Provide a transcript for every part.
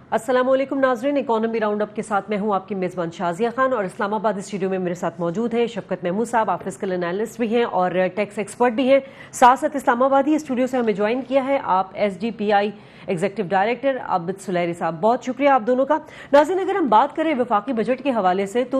अस्सलाम वालेकुम नाज़रीन, इकोनॉमी राउंड अप के साथ मैं हूं आपकी मेज़बान शाजिया खान और इस्लामाबाद स्टूडियो में मेरे साथ मौजूद हैं शफकत महमूद साहब। आप फिस्कल एनालिस्ट भी हैं और टैक्स एक्सपर्ट भी हैं। साथ साथ इस्लामाबाद ही स्टूडियो से हमें ज्वाइन किया है आप SGPI एग्जीक्यूटिव डायरेक्टर आबिद सुलैरी साहब। बहुत शुक्रिया आप दोनों का। नाज़रीन, अगर हम बात करें वफाकी बजट के हवाले से तो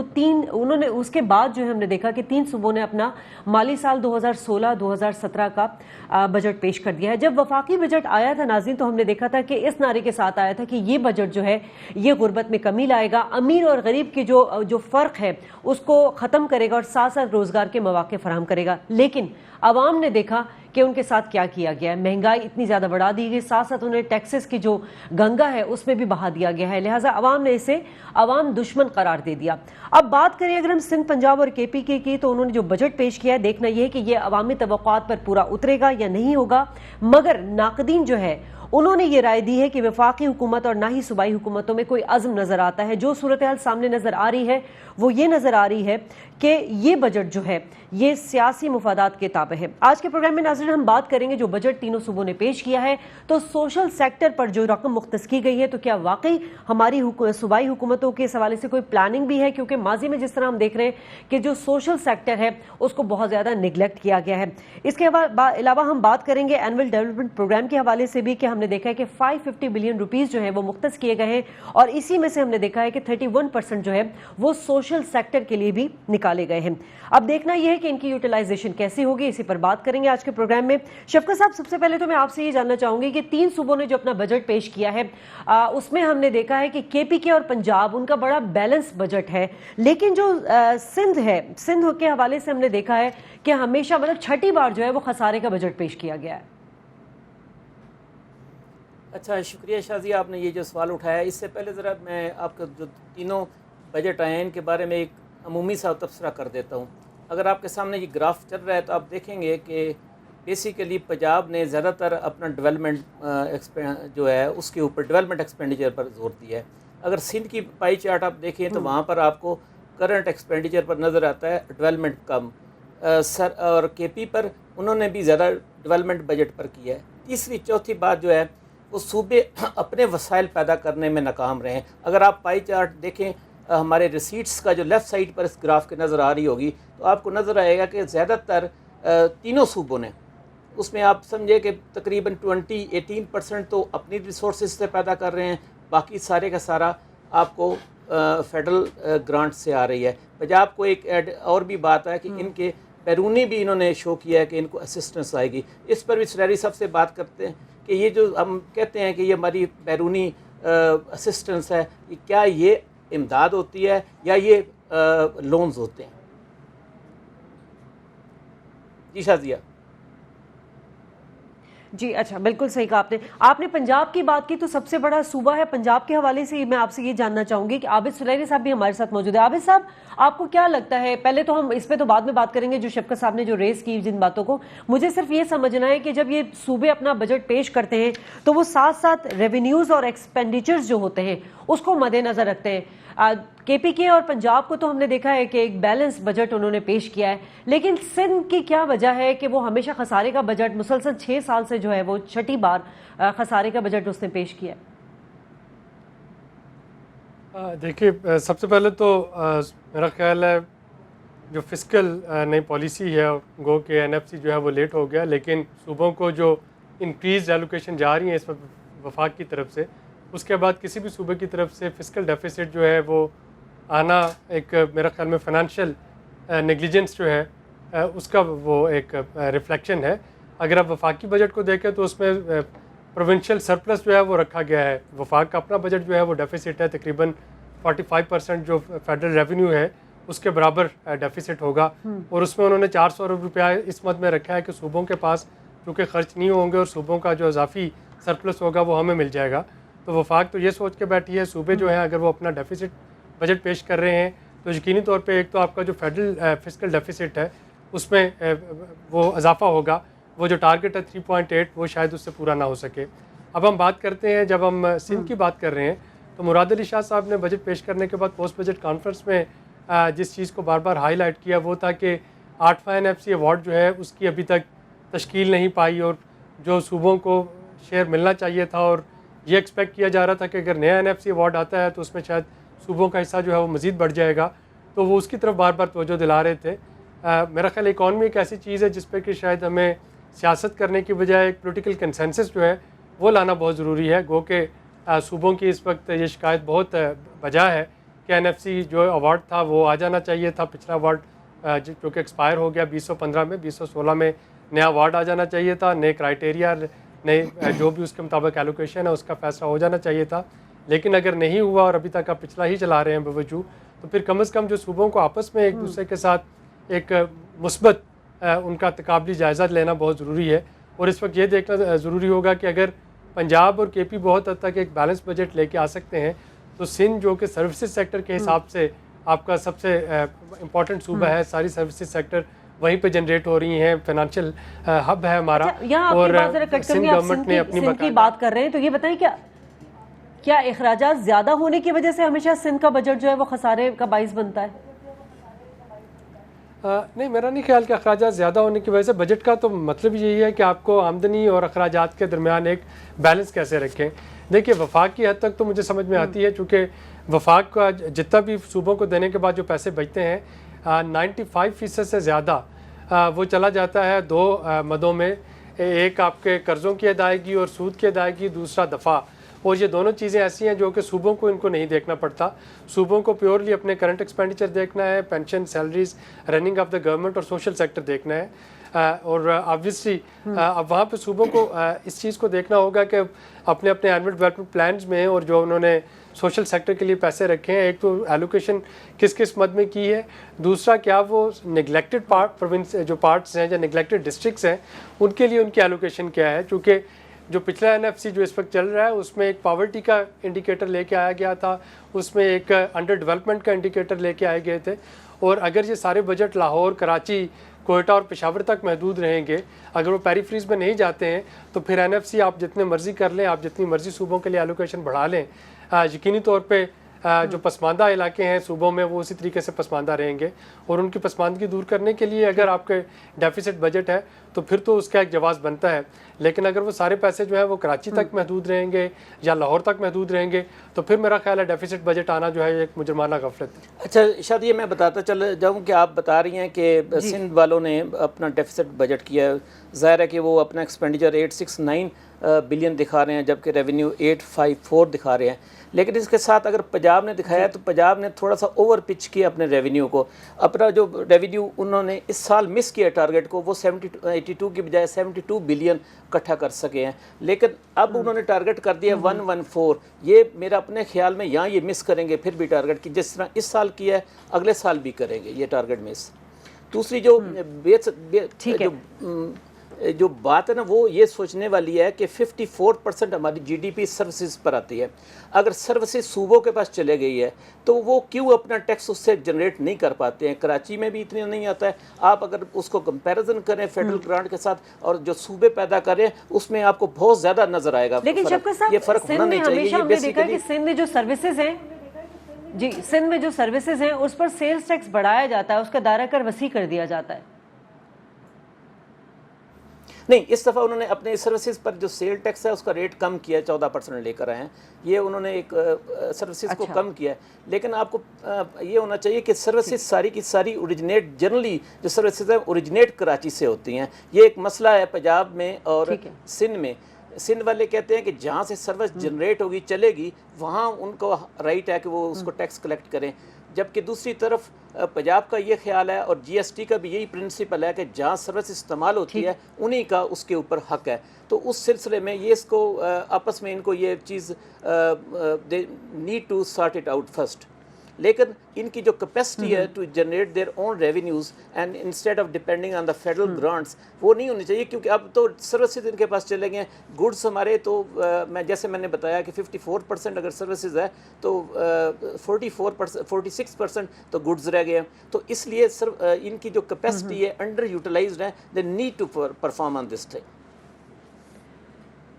उन्होंने उसके बाद जो है हमने देखा कि 3 सूबों ने अपना माली साल 2016-2017 का बजट पेश कर दिया है। जब वफाकी बजट आया था नाज़रीन, तो हमने देखा था कि इस नारे के साथ आया था कि ये बजट जो है ये गुर्बत में कमी लाएगा, अमीर और गरीब के जो फर्क है उसको खत्म करेगा और साथ साथ रोजगार के मौके फराहम करेगा। लेकिन अवाम ने देखा कि उनके साथ क्या किया गया है। महंगाई इतनी ज्यादा बढ़ा दी गई, साथ साथ उन्हें टैक्सेस की जो गंगा है उसमें भी बहा दिया गया है। लिहाजा अवाम ने इसे अवाम दुश्मन करार दे दिया। अब बात करें अगर हम सिंध, पंजाब और KPK की, तो उन्होंने जो बजट पेश किया है, देखना यह है कि यह अवामी तवक्कुआत पर पूरा उतरेगा या नहीं होगा। मगर नाकदीन जो है उन्होंने ये राय दी है कि वफाकी हुकूमत और ना ही सूबाई हुकूमतों में कोई अज़्म नजर आता है। जो सूरत हाल सामने नजर आ रही है वो ये नजर आ रही है कि ये बजट जो है ये सियासी मुफादात के ताबे है। आज के प्रोग्राम में नाज़रीन हम बात करेंगे जो बजट तीनों सूबों ने पेश किया है, तो सोशल सेक्टर पर जो रकम मुख्तस की गई है, तो क्या वाकई हमारी सूबाई हुकूमतों के हवाले से कोई प्लानिंग भी है? क्योंकि माजी में जिस तरह हम देख रहे हैं कि जो सोशल सेक्टर है उसको बहुत ज्यादा निगलेक्ट किया गया है। इसके अलावा हम बात करेंगे एनुअल डेवलपमेंट प्रोग्राम के हवाले से भी कि हमने देखा है कि 550 बिलियन रुपीज जो है वो मुख्तस किए गए हैं और इसी में से हमने देखा है कि 31% जो है वो सोशल सेक्टर के लिए भी निकाले गए हैं। अब देखना यह है कि इनकी यूटिलाइजेशन कैसी होगी, इसी पर बात करेंगे आज के प्रोग्राम में। शफकत साहब, सबसे पहले तो मैं आपसे ये जानना चाहूंगी कि 3 सूबों ने जो अपना बजट पेश किया है उसमें हमने देखा है कि KPK और पंजाब उनका बड़ा बैलेंस बजट है, लेकिन जो सिंध है, सिंध के हवाले से हमने देखा है कि हमेशा मतलब छठी बार जो है वो खसारे का बजट पेश किया गया है। अच्छा, शुक्रिया शाजिया, आपने ये जो सवाल उठाया। इससे पहले ज़रा मैं आपका जो तीनों बजट आए हैं इनके बारे में एक अमूमी सा तबसरा कर देता हूँ। अगर आपके सामने ये ग्राफ चल रहा है तो आप देखेंगे कि बेसिकली पंजाब ने ज़्यादातर अपना डेवलपमेंट जो है उसके ऊपर डेवलपमेंट एक्सपेंडिचर पर जोर दिया है। अगर सिंध की पाई चार्ट आप देखें तो वहाँ पर आपको करंट एक्सपेंडिचर पर नज़र आता है डेवलपमेंट कम। सर और KP पर उन्होंने भी ज़्यादा डेवलपमेंट बजट पर किया है। तीसरी चौथी बात जो है वो सूबे अपने वसाइल पैदा करने में नाकाम रहे हैं। अगर आप पाई चार्ट देखें हमारे रिसीट्स का जो लेफ़्ट साइड पर इस ग्राफ के नज़र आ रही होगी तो आपको नज़र आएगा कि ज़्यादातर तीनों सूबों ने उसमें आप समझे कि तकरीबन 18% तो अपनी रिसोर्सेज से पैदा कर रहे हैं, बाकी सारे का सारा आपको फेडरल ग्रांट से आ रही है। पंजाब को एक और भी बात है कि इनके बैरूनी भी इन्होंने शो किया है कि इनको असिस्टेंस आएगी। इस पर भी सुलैरी साहब से बात करते हैं कि ये जो हम कहते हैं कि ये हमारी बैरूनी असिस्टेंस है, क्या ये इमदाद होती है या ये लोन्स होते हैं? जी शाजिया। जी अच्छा, बिल्कुल सही कहा आपने पंजाब की बात की तो सबसे बड़ा सूबा है पंजाब के हवाले से मैं आपसे ये जानना चाहूंगी कि आबिद सुलैरी साहब भी हमारे साथ मौजूद है। आबिद साहब, आपको क्या लगता है, पहले तो हम इस पे तो बाद में बात करेंगे जो शफकत साहब ने जो रेस की जिन बातों को, मुझे सिर्फ ये समझना है कि जब ये सूबे अपना बजट पेश करते हैं तो वो साथ साथ रेवेन्यूज और एक्सपेंडिचर्स जो होते हैं उसको मद्देनजर रखते हैं। KPK और पंजाब को तो हमने देखा है कि एक बैलेंस बजट उन्होंने पेश किया है, लेकिन सिंध की क्या वजह है कि वो हमेशा खसारे का बजट मुसलसल 6 साल से जो है वो छठी बार खसारे का बजट उसने पेश किया है? देखिए, सबसे पहले तो मेरा ख्याल है जो फिस्कल नई पॉलिसी है गो के NFC जो है वो लेट हो गया, लेकिन सूबों को जो इंक्रीज एलोकेशन जा रही है इस वफाक की तरफ से, उसके बाद किसी भी सूबे की तरफ से फिस्कल डेफिसिट जो है वो आना एक मेरा ख्याल में फ़ाइनेंशियल नेग्लिजेंस जो है उसका वो एक रिफ्लेक्शन है। अगर आप वफाकी बजट को देखें तो उसमें प्रोविंशियल सरप्लस जो है वो रखा गया है। वफाक का अपना बजट जो है वो डेफिसिट है, तकरीबन 45% जो फेडरल रेवेन्यू है उसके बराबर डेफिसिट होगा और उसमें उन्होंने 400 अरब रुपया इस मद में रखा है कि सूबों के पास चूँकि खर्च नहीं होंगे और सूबों का जो इजाफी सरप्लस होगा वो हमें मिल जाएगा। तो वफाक तो ये सोच के बैठी है सूबे जो हैं अगर वो अपना डेफिसिट बजट पेश कर रहे हैं तो यकीनी तौर पे एक तो आपका जो फेडरल फिस्कल डेफिसिट है उसमें वो इजाफा होगा, वो जो टारगेट है 3.8 वो शायद उससे पूरा ना हो सके। अब हम बात करते हैं, जब हम सिंध की बात कर रहे हैं तो मुराद अली शाह साहब ने बजट पेश करने के बाद पोस्ट बजट कॉन्फ्रेंस में जिस चीज़ को बार बार हाईलाइट किया वो था कि 8वां NFC अवार्ड जो है उसकी अभी तक तश्कील नहीं पाई और जो सूबों को शेयर मिलना चाहिए था और ये एक्सपेक्ट किया जा रहा था कि अगर नया NFC अवार्ड आता है तो उसमें शायद सूबों का हिस्सा जो है वो मज़ीद बढ़ जाएगा, तो वो उसकी तरफ बार बार तवज्जो दिला रहे थे। मेरा ख्याल इकॉनमी एक ऐसी चीज़ है जिस पर कि शायद हमें सियासत करने की बजाय एक पोलिटिकल कंसेंसस जो है वो लाना बहुत ज़रूरी है। गो के सूबों की इस वक्त ये शिकायत बहुत वजह है कि NFC जो अवार्ड था वो आ जाना चाहिए था। पिछला अवार्ड जो कि एक्सपायर हो गया 2015 में, 2016 में नया अवार्ड आ जाना चाहिए था, नए क्राइटेरिया, नए जो भी उसके मुताबिक एलोकेशन है उसका फैसला हो जाना चाहिए था। लेकिन अगर नहीं हुआ और अभी तक आप पिछला ही चला रहे हैं बावजूद, तो फिर कम से कम जो सूबों को आपस में एक दूसरे के साथ एक मुस्बत उनका तकाबली जायज़ा लेना बहुत ज़रूरी है। और इस वक्त ये देखना ज़रूरी होगा कि अगर पंजाब और KP बहुत हद तक एक बैलेंस बजट लेके आ सकते हैं, तो सिंध जो कि सर्विसेज सेक्टर के हिसाब से आपका सबसे इम्पॉर्टेंट सूबा है, सारी सर्विसेज सेक्टर वहीं पे जनरेट हो रही हैं, फाइनेंशियल हब है हमारा। और सिंध गवर्नमेंट ने अपनी की बात कर रहे हैं, तो ये बताएं क्या अखराजात ज़्यादा होने की वजह से हमेशा सिंध का बजट जो है वो खसारे का बाइस बनता है? नहीं, मेरा नहीं ख्याल कि अखराजात ज़्यादा होने की वजह से। बजट का तो मतलब यही है कि आपको आमदनी और अखराजात के दरमियान एक बैलेंस कैसे रखें। देखिए, वफाक की हद तक तो मुझे समझ में आती है, चूँकि वफाक का जितना भी सूबों को देने के बाद जो पैसे बचते हैं 95% से ज़्यादा वो चला जाता है दो मदों में। एक आपके कर्ज़ों की अदायगी और सूद की अदायगी, दूसरा दफ़ा। और ये दोनों चीज़ें ऐसी हैं जो कि सूबों को इनको नहीं देखना पड़ता। सूबों को प्योरली अपने करंट एक्सपेंडिचर देखना है, pension, salaries, running of the government और सोशल सेक्टर देखना है। और ऑब्वियसली अब वहाँ पे सूबों को इस चीज़ को देखना होगा कि अपने अपने एनुअल डेवलपमेंट प्लान्स में और जो उन्होंने सोशल सेक्टर के लिए पैसे रखे हैं, एक तो एलोकेशन किस किस मद में की है, दूसरा क्या वो निगलेक्टेड प्रोविंस जो पार्ट्स हैं या निगलेक्टेड डिस्ट्रिक्ट्स हैं उनके लिए उनकी एलोकेशन क्या है। चूँकि जो पिछला NFC जो इस वक्त चल रहा है उसमें एक पॉवर्टी का इंडिकेटर लेके आया गया था, उसमें एक अंडर डेवलपमेंट का इंडिकेटर लेके आए गए थे। और अगर ये सारे बजट लाहौर, कराची, कोयटा और पेशावर तक महदूद रहेंगे, अगर वो पेरीफ्रीज में नहीं जाते हैं, तो फिर NFC आप जितने मर्जी कर लें, आप जितनी मर्जी सूबों के लिए एलोकेशन बढ़ा लें, यकीनी तौर पे जो पसमानदा इलाके हैं सूबों में वो उसी तरीके से पसमानदा रहेंगे। और उनकी पसमानदगी दूर करने के लिए अगर आपके डेफिसिट बजट है तो फिर तो उसका एक जवाब बनता है। लेकिन अगर वो सारे पैसे जो है वो कराची तक महदूद रहेंगे या लाहौर तक महदूद रहेंगे, तो फिर मेरा ख्याल है डेफिसिट बजट आना जो है एक मुजरमाना गफलत है। अच्छा शायद ये मैं बताता चल जाऊँ कि आप बता रही हैं कि सिंध वालों ने अपना डेफिसिट बजट किया है। ज़ाहिर है कि वो अपना एक्सपेंडिचर 869 बिलियन दिखा रहे हैं, जबकि रेवेन्यू 854 दिखा रहे हैं। लेकिन इसके साथ अगर पंजाब ने दिखाया तो पंजाब ने थोड़ा सा ओवर पिच किया अपने रेवेन्यू को। अपना जो रेवेन्यू उन्होंने इस साल मिस किया टारगेट को, वो 82 की बजाय 72 बिलियन इकट्ठा कर सके हैं। लेकिन अब उन्होंने टारगेट कर दिया 114। ये मेरा अपने ख्याल में यहाँ ये मिस करेंगे फिर भी टारगेट की, जिस तरह इस साल किया है अगले साल भी करेंगे ये टारगेट मिस। दूसरी जो जो बात है ना, वो ये सोचने वाली है कि 54% हमारी GDP सर्विसेज पर आती है। अगर सर्विसेज सूबों के पास चले गई है तो वो क्यों अपना टैक्स उससे जनरेट नहीं कर पाते हैं। कराची में भी इतने नहीं आता है। आप अगर उसको कंपैरिजन करें फेडरल ग्रांट के साथ और जो सूबे पैदा करें, उसमें आपको बहुत ज़्यादा नजर आएगा। लेकिन ये फ़र्क होना नहीं चाहिए। हमने देखा कि सिंध में जो सर्विसेज हैं सिंध में जो सर्विसेज हैं उस पर सेल्स टैक्स बढ़ाया जाता है, उसका दायरा कर वसी कर दिया जाता है। नहीं, इस दफ़ा उन्होंने अपने सर्विसेज पर जो सेल टैक्स है उसका रेट कम किया है, 14% लेकर आए हैं। ये उन्होंने एक सर्विसेज को कम किया है। लेकिन आपको ये होना चाहिए कि सर्विसेज सारी की सारी ओरिजिनेट, जनरली जो सर्विसेज है ओरिजिनेट कराची से होती हैं। ये एक मसला है पंजाब में और सिंध में। सिंध वाले कहते हैं कि जहाँ से सर्विस जनरेट होगी चलेगी, वहाँ उनको राइट है कि वो उसको टैक्स कलेक्ट करें। जबकि दूसरी तरफ पंजाब का ये ख्याल है और GST का भी यही प्रिंसिपल है कि जहाँ सर्विस इस्तेमाल होती है उन्हीं का उसके ऊपर हक है। तो उस सिलसिले में ये इसको आपस में इनको ये चीज़ they need to sort it out first. लेकिन इनकी जो कैपेसिटी है to generate their own revenues and instead of depending on the federal grants, वो नहीं होनी चाहिए। क्योंकि अब तो सर्विसेज इनके पास चले गए हैं। गुड्स हमारे तो मैं जैसे मैंने बताया कि 54% अगर सर्विसेज है तो 46% तो गुड्स रह गए हैं। तो इसलिए इनकी जो कैपेसिटी है अंडर यूटिलाइज्ड है। They need to perform on this thing.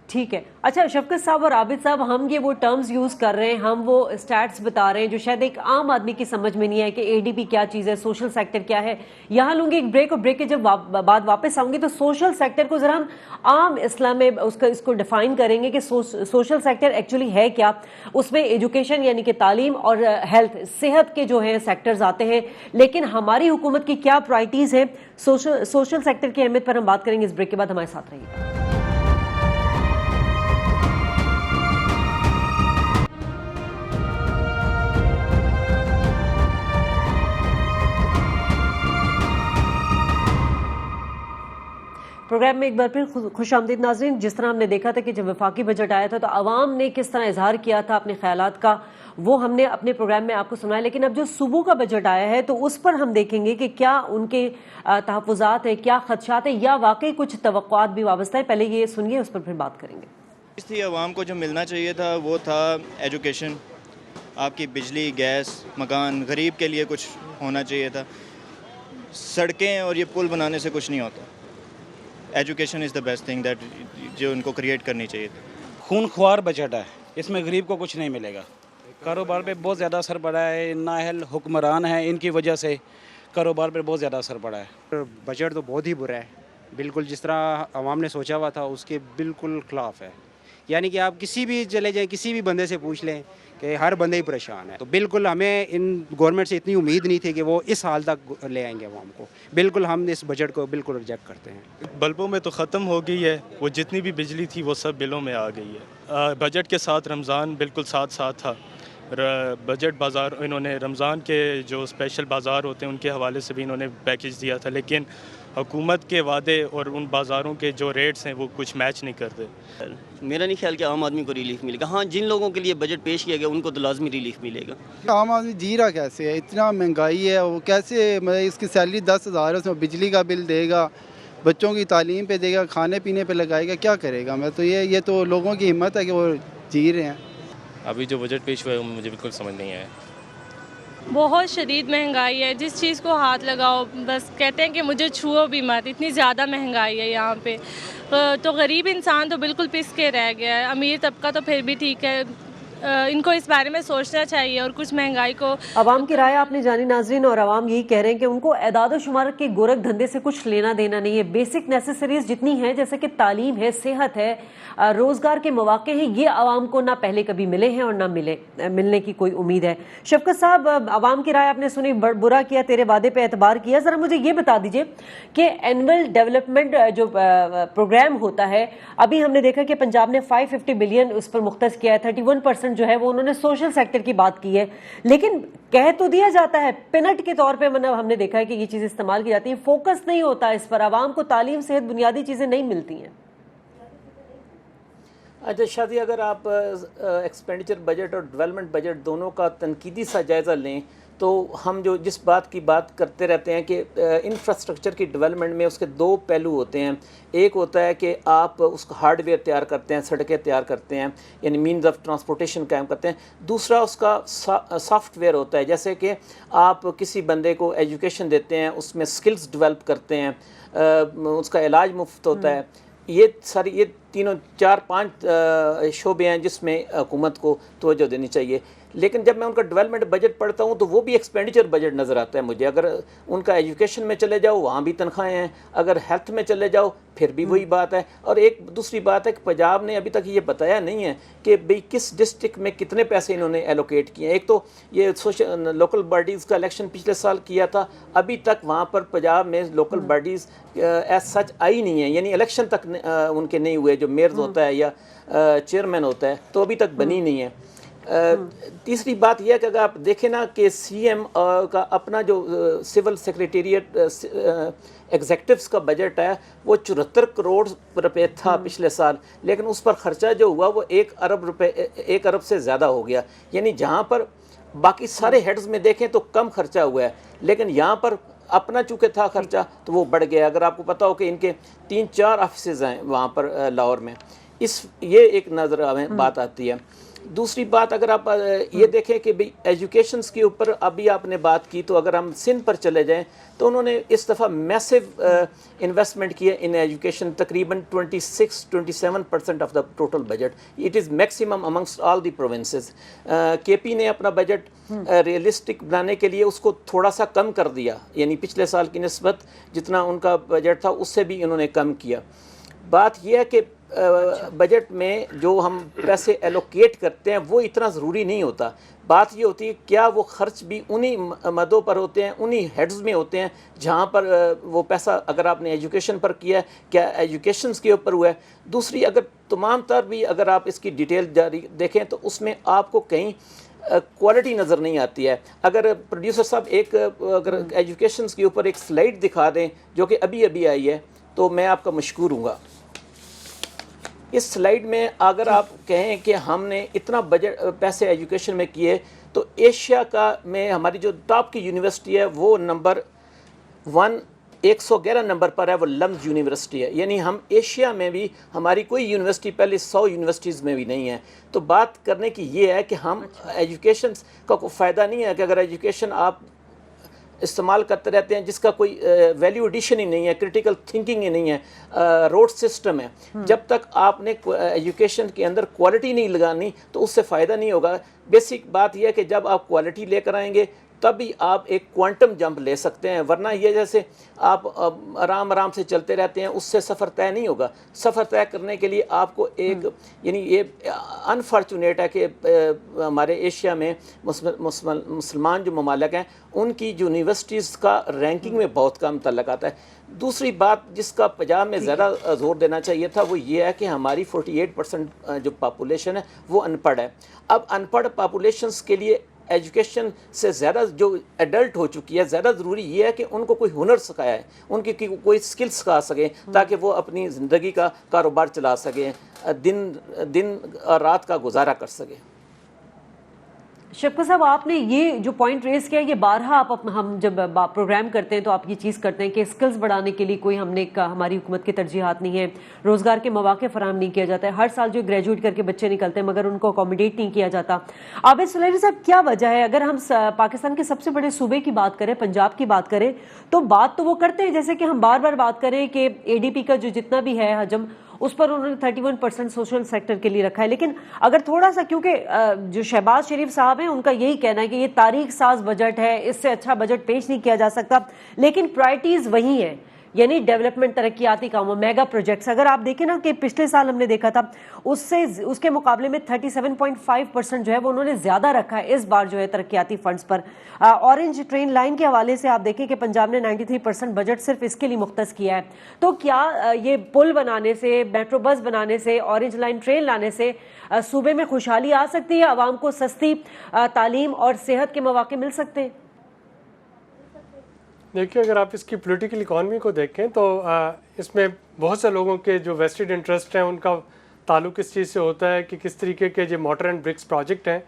ठीक है। अच्छा शफकत साहब और आबिद साहब, हम ये वो टर्म्स यूज कर रहे हैं, हम वो स्टैट्स बता रहे हैं जो शायद एक आम आदमी की समझ में नहीं है कि एडीपी क्या चीज़ है, सोशल सेक्टर क्या है। यहाँ लूंगी एक ब्रेक, और ब्रेक के जब बाद वापस आऊंगी तो सोशल सेक्टर को जरा हम आम इस्लाम में इसको डिफाइन करेंगे कि सोशल सेक्टर एक्चुअली है क्या। उसमें एजुकेशन यानी कि तालीम और हेल्थ, सेहत के जो है सेक्टर्स आते हैं, लेकिन हमारी हुकूमत की क्या प्रायोरिटीज है सोशल सेक्टर की अहमियत पर हम बात करेंगे। इस ब्रेक के बाद हमारे साथ रहिएगा। प्रोग्राम में एक बार फिर खुश आमदीद नाज़रीन। जिस तरह हमने देखा था कि जब वफाकी बजट आया था तो आवाम ने किस तरह इजहार किया था अपने ख्यालात का, वो हमने अपने प्रोग्राम में आपको सुनाया। लेकिन अब जो सुबह का बजट आया है तो उस पर हम देखेंगे कि क्या उनके तहफ़्फ़ुज़ात है, क्या खदशात है, या वाकई कुछ तवक्कुआत भी वाबस्ता है। पहले ये सुनिए, उस पर फिर बात करेंगे। थी आवाम को जो मिलना चाहिए था वो था एजुकेशन, आपकी बिजली, गैस, मकान। गरीब के लिए कुछ होना चाहिए था। सड़कें और ये पुल बनाने से कुछ नहीं होता। Education is the best thing that जो उनको क्रिएट करनी चाहिए थी। खूनख्वार बजट है, इसमें गरीब को कुछ नहीं मिलेगा। कारोबार पे बहुत ज़्यादा असर पड़ा है, नाअहल हुक्मरान हैं, इनकी वजह से कारोबार पे बहुत ज़्यादा असर पड़ा है। बजट तो बहुत ही बुरा है, बिल्कुल जिस तरह आवाम ने सोचा हुआ था उसके बिल्कुल खिलाफ है। यानी कि आप किसी भी चले जाएं, किसी भी बंदे से पूछ लें कि हर बंदे ही परेशान है। तो बिल्कुल हमें इन गवर्नमेंट से इतनी उम्मीद नहीं थी कि वो इस हाल तक ले आएंगे आवाम को। बिल्कुल हम इस बजट को बिल्कुल रिजेक्ट करते हैं। बल्बों में तो ख़त्म हो गई है, वो जितनी भी बिजली थी वो सब बिलों में आ गई है। बजट के साथ रमज़ान बिल्कुल साथ साथ था। बजट बाज़ार, इन्होंने रमज़ान के जो स्पेशल बाज़ार होते हैं उनके हवाले से भी इन्होंने पैकेज दिया था, लेकिन हुकूमत के वादे और उन बाज़ारों के जो रेट्स हैं वो कुछ मैच नहीं करते। मेरा नहीं ख्याल कि आम आदमी को रिलीफ मिलेगा। हाँ, जिन लोगों के लिए बजट पेश किया गया उनको तो लाजमी रिलीफ मिलेगा। आम आदमी जी रहा कैसे है? इतना महंगाई है, वो कैसे, मतलब इसकी सैलरी 10,000 है, उसमें बिजली का बिल देगा, बच्चों की तालीम पे देगा, खाने पीने पे लगाएगा, क्या करेगा? मैं तो ये तो लोगों की हिम्मत है कि वो जी रहे हैं। अभी जो बजट पेश हुआ है मुझे बिल्कुल समझ नहीं आया। बहुत शदीद महंगाई है, जिस चीज़ को हाथ लगाओ बस कहते हैं कि मुझे छुओ भी मत, इतनी ज़्यादा महंगाई है यहाँ पे। तो गरीब इंसान तो बिल्कुल पिस के रह गया है। अमीर तबका तो फिर भी ठीक है, इनको इस बारे में सोचना चाहिए और कुछ महंगाई को। अवाम की राय आपने जानी नाजरीन, और अवाम यही कह रहे हैं कि उनको एदाद शुमार के गोरख धंधे से कुछ लेना देना नहीं है। बेसिक नेसेसरीज जितनी हैं, जैसे कि तालीम है, सेहत है, रोजगार के मौके हैं, ये अवाम को ना पहले कभी मिले हैं और ना मिलने की कोई उम्मीद है। शफकत साहब, अवाम की राय आपने सुनी, बुरा किया, तेरे वादे पे एतबार किया। जरा मुझे ये बता दीजिए कि एनुअल डेवलपमेंट जो प्रोग्राम होता है, अभी हमने देखा कि पंजाब ने 550 बिलियन उस पर मुख्तस किया है। 31% जो है वो उन्होंने सोशल सेक्टर की बात की है, लेकिन कह तो दिया जाता है पिनट के तौर पे, मतलब हमने देखा है कि ये चीज़ इस्तेमाल की जाती है, फोकस नहीं होता इस पर। आवाम को तालीम, सेहत, बुनियादी चीज़ें नहीं मिलती हैं। अच्छा शादी, अगर आप एक्सपेंडिचर बजट और डेवलपमेंट बजट दोनों का तनकीदी सा जायज़ा लें तो हम जो जिस बात की बात करते रहते हैं कि इंफ्रास्ट्रक्चर की डेवलपमेंट में उसके दो पहलू होते हैं। एक होता है कि आप उसका हार्डवेयर तैयार करते हैं, सड़कें तैयार करते हैं, यानी मीन्स ऑफ ट्रांसपोर्टेशन कायम करते हैं। दूसरा उसका सॉफ्टवेयर होता है, जैसे कि आप किसी बंदे को एजुकेशन देते हैं, उसमें स्किल्स डेवलप करते हैं, उसका इलाज मुफ्त होता है। ये तीनों 4-5 शोबे हैं जिसमें हुकूमत को तवज्जो देनी चाहिए। लेकिन जब मैं उनका डेवलपमेंट बजट पढ़ता हूँ तो वो भी एक्सपेंडिचर बजट नज़र आता है मुझे। अगर उनका एजुकेशन में चले जाओ वहाँ भी तनख्वाहें हैं, अगर हेल्थ में चले जाओ फिर भी वही बात है। और एक दूसरी बात है कि पंजाब ने अभी तक ये बताया नहीं है कि भाई किस डिस्ट्रिक्ट में कितने पैसे इन्होंने एलोकेट किए हैं। एक तो ये लोकल बॉडीज़ का इलेक्शन पिछले साल किया था, अभी तक वहाँ पर पंजाब में लोकल बॉडीज़ एज सच आई नहीं है, यानी इलेक्शन तक उनके नहीं हुए, जो मेयर होता है या चेयरमैन होता है, तो अभी तक बनी नहीं है। तीसरी बात यह है कि अगर आप देखें ना कि सीएम का अपना जो सिविल सेक्रेटेरिएट एग्जेक्टिव्स का बजट है वो 74 करोड़ रुपए था पिछले साल, लेकिन उस पर ख़र्चा जो हुआ वो 1 अरब से ज़्यादा हो गया। यानी जहाँ पर बाकी सारे हेड्स में देखें तो कम खर्चा हुआ है, लेकिन यहाँ पर अपना चूँकि था खर्चा तो वो बढ़ गया। अगर आपको पता हो कि इनके 3-4 ऑफिसेज हैं वहाँ पर लाहौर में, ये एक नज़र हमें बात आती है। दूसरी बात, अगर आप ये देखें कि भाई एजुकेशंस के ऊपर अभी आपने बात की, तो अगर हम सिंध पर चले जाएं तो उन्होंने इस दफ़ा मैसिव इन्वेस्टमेंट किया इन एजुकेशन, तकरीबन 26-27% of the total budget. It is maximum amongst all the provinces. KP ने अपना बजट रियलिस्टिक बनाने के लिए उसको थोड़ा सा कम कर दिया, यानी पिछले साल की निस्बत जितना उनका बजट था उससे भी इन्होंने कम किया। बात यह है कि बजट में जो हम पैसे एलोकेट करते हैं वो इतना ज़रूरी नहीं होता। बात ये होती है क्या वो खर्च भी उन्हीं मदों पर होते हैं, उन्हीं हेड्स में होते हैं जहाँ पर वो पैसा, अगर आपने एजुकेशन पर किया है, क्या एजुकेशन के ऊपर हुआ है। दूसरी, अगर तमाम तर भी अगर आप इसकी डिटेल जारी देखें तो उसमें आपको कहीं क्वालिटी नज़र नहीं आती है। अगर प्रोड्यूसर साहब एक अगर एजुकेशन के ऊपर एक स्लाइड दिखा दें जो कि अभी अभी आई है तो मैं आपका मशकूर हूँगा। इस स्लाइड में अगर आप कहें कि हमने इतना बजट पैसे एजुकेशन में किए तो एशिया का में हमारी जो टॉप की यूनिवर्सिटी है वो नंबर 111 नंबर पर है, वो लम्स यूनिवर्सिटी है। यानी हम एशिया में भी, हमारी कोई यूनिवर्सिटी पहले 100 यूनिवर्सिटीज़ में भी नहीं है। तो बात करने की ये है कि हम एजुकेशन का कोई फ़ायदा नहीं है कि अगर एजुकेशन आप इस्तेमाल करते रहते हैं जिसका कोई वैल्यू एडिशन ही नहीं है, क्रिटिकल थिंकिंग ही नहीं है, रोड सिस्टम है। जब तक आपने एजुकेशन के अंदर क्वालिटी नहीं लगानी तो उससे फ़ायदा नहीं होगा। बेसिक बात यह है कि जब आप क्वालिटी लेकर आएंगे तभी आप एक क्वांटम जंप ले सकते हैं, वरना ये जैसे आप आराम आराम से चलते रहते हैं उससे सफ़र तय नहीं होगा। सफ़र तय करने के लिए आपको एक, यानी ये अनफॉर्चुनेट है कि हमारे एशिया में मुसलमान जो ममालिक हैं उनकी यूनिवर्सिटीज़ का रैंकिंग में बहुत कम तल्लक आता है। दूसरी बात जिसका पंजाब में ज़्यादा ज़ोर देना चाहिए था वो ये है कि हमारी 48% जो पॉपुलेशन है वो अनपढ़ है। अब अनपढ़ पॉपुलेशंस के लिए एजुकेशन से ज़्यादा जो एडल्ट हो चुकी है, ज़्यादा ज़रूरी ये है कि उनको कोई हुनर सिखाया है, उनकी कोई स्किल्स सिखा सके ताकि वो अपनी ज़िंदगी का कारोबार चला सकें, दिन और रात का गुजारा कर सकें। शफकत साहब, आपने ये जो पॉइंट रेज किया, ये बारहा हम जब प्रोग्राम करते हैं तो आप ये चीज़ करते हैं कि स्किल्स बढ़ाने के लिए कोई हमारी हुकूमत की तरजीहात नहीं है, रोज़गार के मौके फराहम नहीं किया जाता है। हर साल जो ग्रेजुएट करके बच्चे निकलते हैं मगर उनको अकोमोडेट नहीं किया जाता। आबिद सुलेरी साहब, क्या वजह है? अगर हम पाकिस्तान के सबसे बड़े सूबे की बात करें, पंजाब की बात करें, तो बात तो वो करते हैं जैसे कि हम बार बार बात करें कि ADP का जो जितना भी है हजम उस पर उन्होंने 31% सोशल सेक्टर के लिए रखा है। लेकिन अगर थोड़ा सा, क्योंकि जो शहबाज शरीफ साहब हैं उनका यही कहना है कि ये तारीख साज बजट है, इससे अच्छा बजट पेश नहीं किया जा सकता, लेकिन प्रायोरिटीज वही हैं, यानी डेवलपमेंट, तरक्याती कामों, मेगा प्रोजेक्ट्स। अगर आप देखें ना कि पिछले साल हमने देखा था उसके मुकाबले में 37.5% जो है वो उन्होंने ज्यादा रखा है इस बार जो है तरक्याती फंड्स पर। ऑरेंज ट्रेन लाइन के हवाले से आप देखें कि पंजाब ने 93% बजट सिर्फ इसके लिए मुख्तस किया है। तो क्या ये पुल बनाने से, मेट्रो बस बनाने से, ऑरेंज लाइन ट्रेन लाने से सूबे में खुशहाली आ सकती है, आवाम को सस्ती तालीम और सेहत के मौके मिल सकते हैं? देखिए, अगर आप इसकी पॉलिटिकल इकॉनमी को देखें तो इसमें बहुत से लोगों के जो वेस्टेड इंटरेस्ट हैं उनका ताल्लुक इस चीज़ से होता है कि किस तरीके के जो मोटर एंड ब्रिक्स प्रोजेक्ट हैं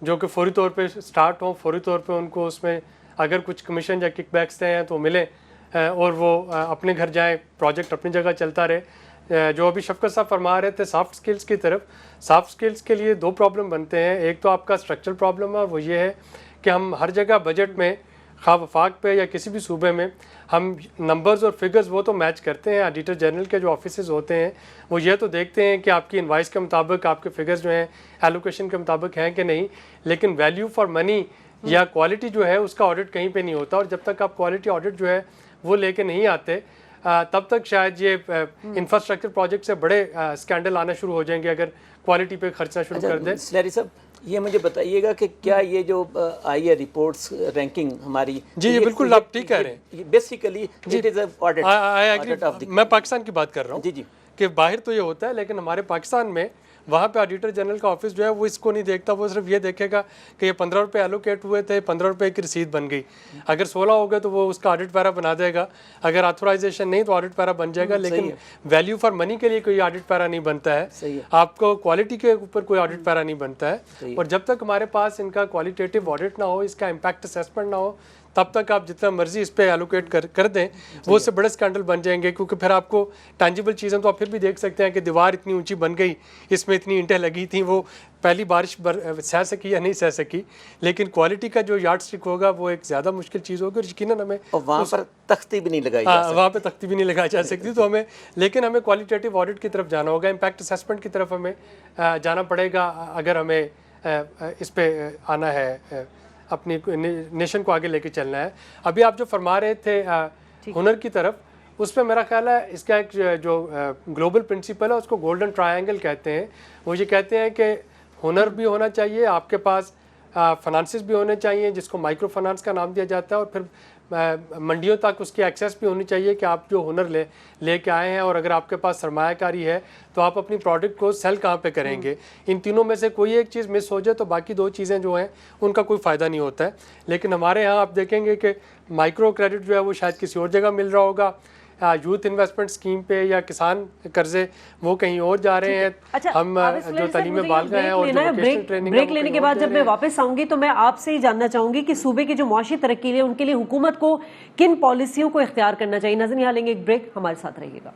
जो कि फौरी तौर पे स्टार्ट हों, फौरी तौर पे उनको उसमें अगर कुछ कमीशन या किकबैक्स हैं तो मिले और वो अपने घर जाएं, प्रोजेक्ट अपनी जगह चलता रहे। जो अभी शफकत साहब फरमा रहे थे सॉफ्ट स्किल्स की तरफ, सॉफ्ट स्किल्स के लिए दो प्रॉब्लम बनते हैं। एक तो आपका स्ट्रक्चरल प्रॉब्लम है, वो ये है कि हम हर जगह बजट में, खा वफाक पे या किसी भी सूबे में, हम नंबर्स और फिगर्स वो तो मैच करते हैं। ऑडिटर जनरल के जो ऑफिसेज होते हैं वो ये तो देखते हैं कि आपकी इनवाइस के मुताबिक आपके फिगर्स जो हैं एलोकेशन के मुताबिक हैं कि नहीं, लेकिन वैल्यू फॉर मनी या क्वालिटी जो है उसका ऑडिट कहीं पे नहीं होता। और जब तक आप क्वालिटी ऑडिट जो है वो लेके नहीं आते तब तक शायद ये इंफ्रास्ट्रक्चर प्रोजेक्ट से बड़े स्कैंडल आना शुरू हो जाएंगे अगर क्वालिटी पे खर्चना शुरू कर दें। सुलेरी साहब, ये मुझे बताइएगा कि क्या ये जो आई है रिपोर्ट्स रैंकिंग हमारी, जी ये बिल्कुल आप ठीक कह रहे हैं, basically it is audit of the, मैं पाकिस्तान की बात कर रहा हूँ जी जी, कि बाहर तो ये होता है लेकिन हमारे पाकिस्तान में वहाँ पे ऑडिटर जनरल का ऑफिस जो है वो इसको नहीं देखता। वो सिर्फ ये देखेगा कि ये 15 रुपये एलोकेट हुए थे, 15 रुपये की रसीद बन गई। अगर 16 हो गए तो वो उसका ऑडिट पैरा बना देगा, अगर ऑथोराइजेशन नहीं तो ऑडिट पैरा बन जाएगा। लेकिन वैल्यू फॉर मनी के लिए कोई ऑडिट पैरा नहीं बनता है, आपको क्वालिटी के ऊपर कोई ऑडिट पैरा नहीं बनता है। और जब तक हमारे पास इनका क्वालिटेटिव ऑडिट ना हो, इसका इम्पैक्ट असेसमेंट ना हो, तब तक आप जितना मर्जी इस पे एलोकेट कर दें वो उससे बड़े स्कैंडल बन जाएंगे, क्योंकि फिर आपको टेंजिबल चीज़ें तो आप फिर भी देख सकते हैं कि दीवार इतनी ऊंची बन गई, इसमें इतनी ईंटें लगी थी, वो पहली बारिश सह सकी या नहीं सह सकी, लेकिन क्वालिटी का जो यार्ड स्टिक होगा वो एक ज़्यादा मुश्किल चीज़ होगी और यकीनन हमें वहाँ पर तख्ती भी नहीं लगाई जा सकती। वहाँ पे तख्ती भी नहीं लगाई जा सकती, तो हमें लेकिन हमें क्वालिटेटिव ऑडिट की तरफ जाना होगा, इम्पैक्ट असेसमेंट की तरफ हमें जाना पड़ेगा अगर हमें इस पे आना है, अपनी नेशन को आगे लेके चलना है। अभी आप जो फरमा रहे थे हुनर की तरफ, उस पर मेरा ख्याल है इसका एक जो ग्लोबल प्रिंसिपल है उसको गोल्डन ट्रायंगल कहते हैं। वो ये कहते हैं कि हुनर भी होना चाहिए, आपके पास फाइनेंसेस भी होने चाहिए जिसको माइक्रो फाइनेंस का नाम दिया जाता है, और फिर मंडियों तक उसकी एक्सेस भी होनी चाहिए कि आप जो हुनर लेके आए हैं, और अगर आपके पास सरमायाकारी है तो आप अपनी प्रोडक्ट को सेल कहाँ पे करेंगे। इन तीनों में से कोई एक चीज़ मिस हो जाए तो बाकी दो चीज़ें जो हैं उनका कोई फ़ायदा नहीं होता है। लेकिन हमारे यहाँ आप देखेंगे कि माइक्रो क्रेडिट जो है वो शायद किसी और जगह मिल रहा होगा, यूथ इन्वेस्टमेंट स्कीम पे या किसान कर्जे वो कहीं और जा रहे हैं। अच्छा, हम जो तालीम बालिगा हैं और ब्रेक लेने के बाद जब मैं वापस आऊंगी तो मैं आपसे ही जानना चाहूंगी कि सूबे की जो मुआशी तरक्की है उनके लिए हुकूमत को किन पॉलिसियों को इख्तियार करना चाहिए। नज़र यहाँ लेंगे एक ब्रेक, हमारे साथ रहिएगा।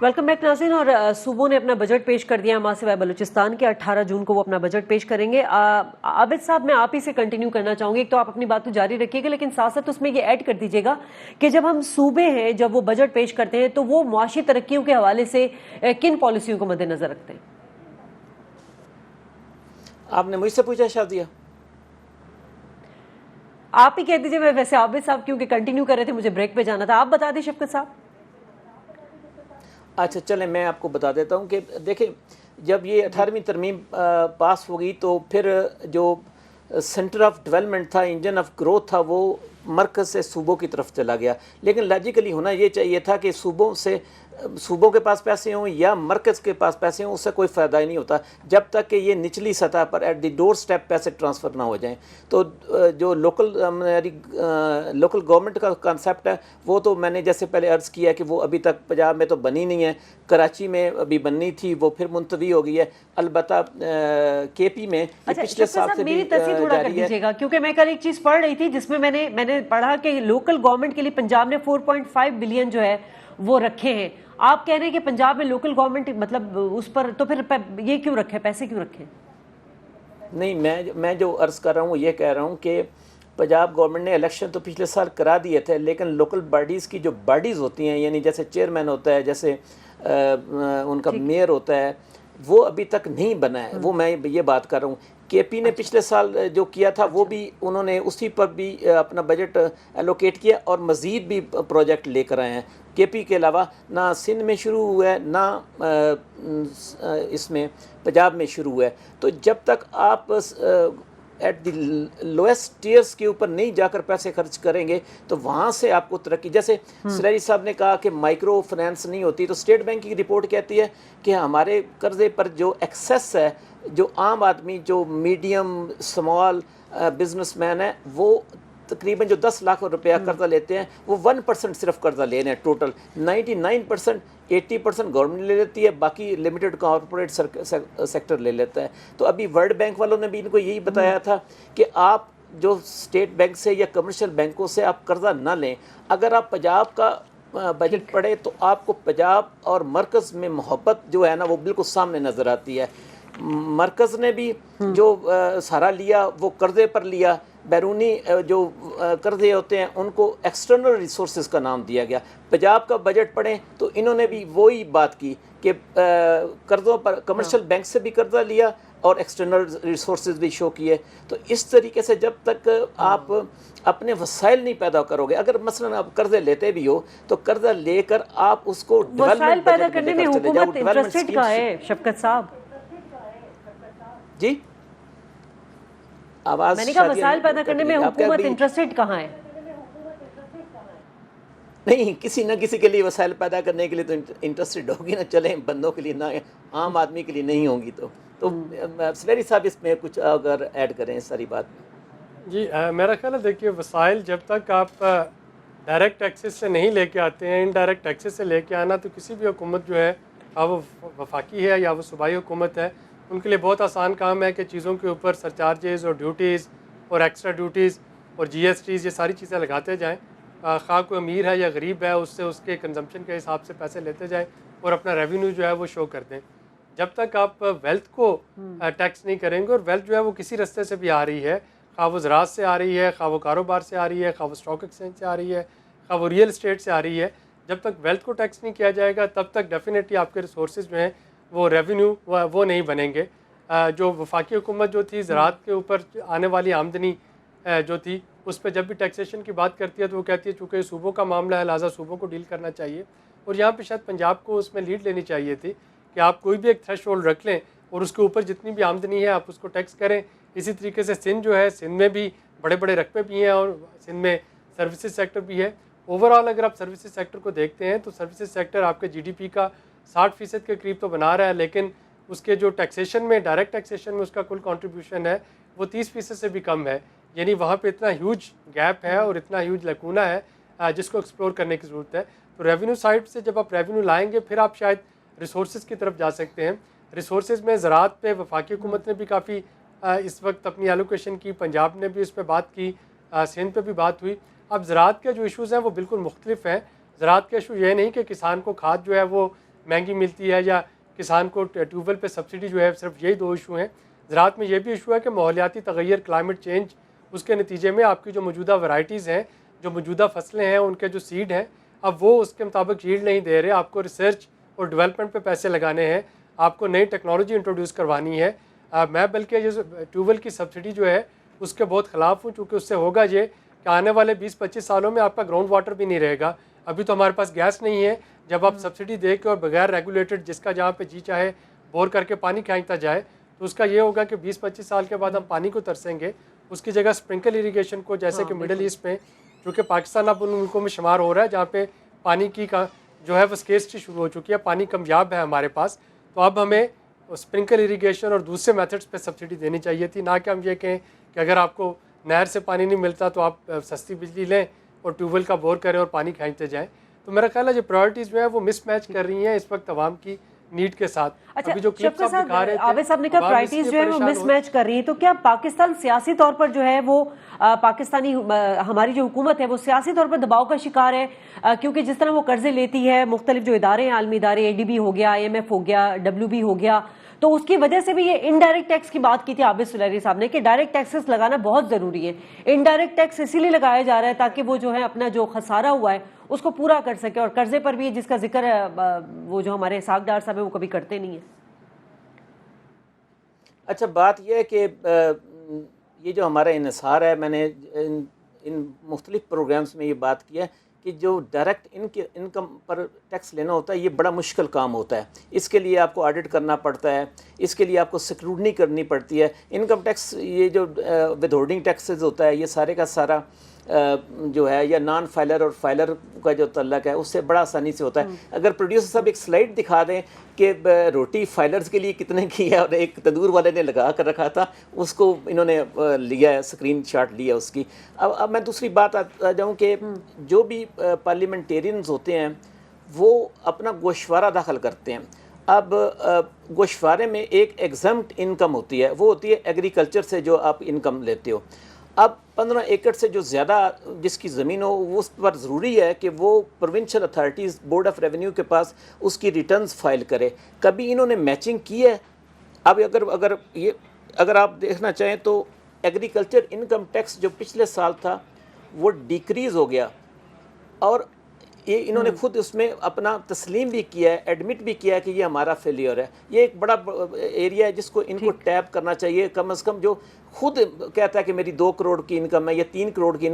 वेलकम बैक नाज़रीन। और सूबों ने अपना बजट पेश कर दिया, मां सिवाय बलूचिस्तान के 18 जून को वो अपना बजट पेश करेंगे। आबिद साहब, मैं आप ही से कंटिन्यू करना चाहूंगी। एक तो आप अपनी बात तो जारी रखिएगा, लेकिन साथ साथ उसमें ये ऐड कर दीजिएगा कि जब हम सूबे हैं, जब वो बजट पेश करते हैं तो वो मुआशी तरक्कियों के हवाले से किन पॉलिसियों को मद्देनजर रखते हैं? आपने मुझसे पूछा शादिया? आप ही कह दीजिए। मैं वैसे आबिद साहब क्योंकि कंटिन्यू कर रहे थे, मुझे ब्रेक पे जाना था, आप बता दें शफकत साहब। अच्छा चलें, मैं आपको बता देता हूँ कि देखिए, जब ये 18वीं तरमीम पास होगी तो फिर जो सेंटर ऑफ डेवलपमेंट था, इंजन ऑफ ग्रोथ था, वो मरकज़ से सूबों की तरफ चला गया। लेकिन लॉजिकली होना ये चाहिए था कि सूबों के पास पैसे हों या मरकज़ के पास पैसे हों, उससे कोई फ़ायदा ही नहीं होता जब तक कि ये निचली सतह पर एट द डोर स्टेप पैसे ट्रांसफ़र ना हो जाएं। तो जो लोकल गवर्नमेंट का कंसेप्ट है वो तो मैंने जैसे पहले अर्ज़ किया कि वो अभी तक पंजाब में तो बनी नहीं है, कराची में अभी बननी थी, वो फिर मुंतवी हो गई है। अलबत्ता KP में पिछले साल से भी जारी है। क्योंकि मैं कल एक चीज़ पढ़ रही थी जिसमें मैंने पढ़ा कि लोकल गवर्नमेंट के लिए पंजाब ने 4.5 बिलियन जो है वो रखे हैं। आप कह रहे हैं कि पंजाब में लोकल गवर्नमेंट मतलब उस पर, तो फिर ये क्यों रखे, पैसे क्यों रखे? नहीं, मैं जो अर्ज़ कर रहा हूँ ये कह रहा हूँ कि पंजाब गवर्नमेंट ने इलेक्शन तो पिछले साल करा दिए थे, लेकिन लोकल बॉडीज़ की जो बॉडीज़ होती हैं, यानी जैसे चेयरमैन होता है, जैसे उनका मेयर होता है, वो अभी तक नहीं बना है। वो मैं ये बात कर रहा हूँ। KP ने पिछले साल जो किया था वो भी उन्होंने उसी पर भी अपना बजट एलोकेट किया और मज़ीद भी प्रोजेक्ट लेकर आए हैं। KP के अलावा ना सिंध में शुरू हुआ है ना इसमें पंजाब में शुरू हुआ है। तो जब तक आप एट द लोएस्ट टीयर्स के ऊपर नहीं जाकर पैसे खर्च करेंगे तो वहाँ से आपको तरक्की, जैसे सरारी साहब ने कहा कि माइक्रो फाइनेंस नहीं होती, तो स्टेट बैंक की रिपोर्ट कहती है कि हमारे कर्जे पर जो एक्सेस है, जो आम आदमी, जो मीडियम स्मॉल बिजनेसमैन है, वो तकरीबन जो 10 लाख रुपया कर्जा लेते हैं वो 1% सिर्फ कर्जा ले रहे हैं। टोटल 99%, 80% गवर्नमेंट ले लेती है, बाकी लिमिटेड कॉर्पोरेट सेक्टर ले लेता है। तो अभी वर्ल्ड बैंक वालों ने भी इनको यही बताया था कि आप जो स्टेट बैंक से या कमर्शियल बैंकों से आप कर्जा ना लें। अगर आप पंजाब का बजट पढ़े तो आपको पंजाब और मरकज़ में मोहब्बत जो है ना वो बिल्कुल सामने नज़र आती है। मरकज़ ने भी जो सहारा लिया वो कर्जे पर लिया, बैरूनी जो कर्जे होते हैं उनको एक्सटर्नल रिसोर्सेज का नाम दिया गया। पंजाब का बजट पढ़ें तो इन्होंने भी वही बात की कि कर्ज़ों पर कमर्शियल बैंक से भी कर्जा लिया और एक्सटर्नल रिसोर्सेज भी शो किए। तो इस तरीके से जब तक आप अपने वसाइल नहीं पैदा करोगे, अगर मसलन आप कर्जे लेते भी हो तो कर्जा लेकर आप उसको वसाइल पैदा करने में हुकूमत इंटरेस्टेड का है शफकत साहब जी। आवाज मैंने कहा वसाइल पैदा करने में हुकूमत इंटरेस्टेड कहाँ है? नहीं, किसी न किसी के लिए वसाइल पैदा करने के लिए तो इंटरेस्टेड होगी ना। चले बंदों के लिए ना, आम आदमी के लिए नहीं होगी तो तो सलेरी साहब इसमें कुछ अगर ऐड करें इस सारी बात में। जी मेरा ख्याल है, देखिए वसाइल जब तक आप डायरेक्ट टैक्सेस से नहीं लेके आते हैं, इनडायरेक्ट टैक्सेस से लेके आना तो किसी भी हुकूमत जो है, अब वो वफाकी है या वो सूबाई हुकूमत है, उनके लिए बहुत आसान काम है कि चीज़ों के ऊपर सरचार्जेज़ और ड्यूटीज़ और एक्स्ट्रा ड्यूटीज़ और GSTs ये सारी चीज़ें लगाते जाएँ। खा कोई अमीर है या गरीब है, उससे उसके कंजम्पशन के हिसाब से पैसे लेते जाएँ और अपना रेवेन्यू जो है वो शो कर दें। जब तक आप वेल्थ को टैक्स नहीं करेंगे, और वेल्थ जो है वो किसी रास्ते से भी आ रही है, खा वो ज़राअत से आ रही है, खा वो कारोबार से आ रही है, खा वो स्टॉक एक्सचेंज से आ रही है, खा वो रियल इस्टेट से आ रही है, जब तक वेल्थ को टैक्स नहीं किया जाएगा तब तक डेफिनेटली आपके रिसोर्सेज जो हैं वो रेवेन्यू वो नहीं बनेंगे। जो वफाकी हुकूमत जो थी, ज़राअत के ऊपर आने वाली आमदनी जो थी उस पर जब भी टैक्सेशन की बात करती है तो वो कहती है चूँकि सूबों का मामला है लिहाजा सूबों को डील करना चाहिए, और यहाँ पे शायद पंजाब को उसमें लीड लेनी चाहिए थी कि आप कोई भी एक थ्रेशोल्ड रख लें और उसके ऊपर जितनी भी आमदनी है आप उसको टैक्स करें। इसी तरीके से सिंध जो है, सिंध में भी बड़े बड़े रकबे भी हैं और सिंध में सर्विसेज सेक्टर भी है। ओवरऑल अगर आप सर्विसेज सेक्टर को देखते हैं तो सर्विसेज सेक्टर आपके GDP का 60% के करीब तो बना रहा है, लेकिन उसके जो टैक्सेशन में, डायरेक्ट टैक्सेशन में उसका कुल कंट्रीब्यूशन है वो 30% से भी कम है। यानी वहाँ पे इतना ह्यूज गैप है और इतना ह्यूज लकूना है जिसको एक्सप्लोर करने की ज़रूरत है। तो रेवेन्यू साइड से जब आप रेवेन्यू लाएंगे फिर आप शायद रिसोर्सेज की तरफ जा सकते हैं। रिसोर्सेज में ज़राअत पे वफाकी हुकूमत ने भी काफ़ी इस वक्त अपनी एलोकेशन की, पंजाब ने भी इस पर बात की, सिंध पे भी बात हुई। अब ज़राअत के जो इशूज़ हैं वो बिल्कुल मुख्तलिफ हैं। ज़राअत का इशू ये नहीं कि किसान को खाद जो है वो महंगी मिलती है या किसान को ट्यूबवेल पे सब्सिडी जो है, सिर्फ यही दो इशू हैं। ज़राअत में ये भी इशू है कि माहौलियाती तग़य्युर, क्लाइमेट चेंज, उसके नतीजे में आपकी जो मौजूदा वैराइटीज़ हैं, जो मौजूदा फसलें हैं, उनके जो सीड हैं अब वो उसके मुताबिक यील्ड नहीं दे रहे। आपको रिसर्च और डेवलपमेंट पे पैसे लगाने हैं, आपको नई टेक्नोलॉजी इंट्रोड्यूस करवानी है। मैं बल्कि ये ट्यूबवेल की सब्सिडी जो है उसके बहुत ख़िलाफ़ हूँ, चूँकि उससे होगा ये कि आने वाले 20-25 सालों में आपका ग्राउंड वाटर भी नहीं रहेगा। अभी तो हमारे पास गैस नहीं है, जब आप सब्सिडी दे के और बगैर रेगुलेटेड जिसका जहाँ पे जी चाहे बोर करके पानी खींचता जाए तो उसका ये होगा कि 20-25 साल के बाद हम पानी को तरसेंगे। उसकी जगह स्प्रिंकल इरीगेशन को, जैसे कि मिडल ईस्ट में, क्योंकि पाकिस्तान अब उन मुल्कों में शुमार हो रहा है जहाँ पे पानी की का जो है वो स्केर्सिटी शुरू हो चुकी है, पानी कमयाब है हमारे पास। तो अब हमें स्प्रिंकल इरीगेशन और दूसरे मेथड्स पे सब्सिडी देनी चाहिए थी, ना कि हम ये कहें कि अगर आपको नहर से पानी नहीं मिलता तो आप सस्ती बिजली लें और ट्यूबवेल का बोर करें और पानी खींचते जाएँ। तो मेरा ख्याल है जो प्रायोरिटीज़ जो है वो मिसमैच कर रही हैं इस वक्त अवाम की नीड के साथ। अच्छा, अभी जो क्लिप्स आप दिखा रहे थे, आबिद साहब ने कहा प्रायोरिटीज जो है वो मिसमैच कर रही है, तो क्या पाकिस्तान सियासी तौर पर जो है वो पाकिस्तानी हमारी जो हुकूमत है वो सियासी तौर पर दबाव का शिकार है? क्योंकि जिस तरह वो कर्जे लेती है, मुख्तलिफ जो इदारे हैं, आलमी इदारे, ADB हो गया, IMF हो गया, WB हो गया, तो उसकी वजह से भी ये इनडायरेक्ट टैक्स की बात की थी आबिद सुलैरी साहब ने कि डायरेक्ट टैक्सेस लगाना बहुत ज़रूरी है। इनडायरेक्ट टैक्स इसीलिए लगाया जा रहा है ताकि वो जो है अपना जो खसारा हुआ है उसको पूरा कर सके, और कर्जे पर भी जिसका जिक्र है वो जो हमारे सागदार साहब है वो कभी करते नहीं है। अच्छा, बात यह है कि ये जो हमारा इन्हिसार है, मैंने इन मुख्तलिफ प्रोग्राम्स में ये बात की है कि जो डायरेक्ट इनकम पर टैक्स लेना होता है ये बड़ा मुश्किल काम होता है। इसके लिए आपको ऑडिट करना पड़ता है, इसके लिए आपको स्क्रूटनी करनी पड़ती है। इनकम टैक्स, ये जो विदहोल्डिंग टैक्सेस होता है, ये सारे का सारा जो है या नॉन फाइलर और फाइलर का जो तल्लक है उससे बड़ा आसानी से होता है। अगर प्रोड्यूसर साहब एक स्लाइड दिखा दें कि रोटी फाइलर्स के लिए कितने की है, और एक तंदूर वाले ने लगा कर रखा था, उसको इन्होंने लिया है, स्क्रीन शॉट लिया उसकी। अब मैं दूसरी बात आ जाऊँ कि जो भी पार्लियामेंटेरियंस होते हैं वो अपना गोशवारा दाखिल करते हैं। अब गोशवारे में एक एग्जम्प्ट इनकम होती है, वो होती है एग्रीकल्चर से जो आप इनकम लेते हो। अब 15 एकड़ से जो ज़्यादा जिसकी ज़मीन हो उस पर ज़रूरी है कि वो provincial authorities, board of revenue के पास उसकी रिटर्न्स फाइल करे। कभी इन्होंने मैचिंग की है? अब अगर आप देखना चाहें तो एग्रीकल्चर इनकम टैक्स जो पिछले साल था वो डिक्रीज़ हो गया, और ये इन्होंने खुद उसमें अपना तस्लीम भी किया है, एडमिट भी किया है कि ये हमारा फेलियर है। ये एक बड़ा एरिया है जिसको इनको टैप करना चाहिए। कम से कम जो खुद कहता है कि मेरी 2 करोड़ की इनकम है या 3 करोड़ की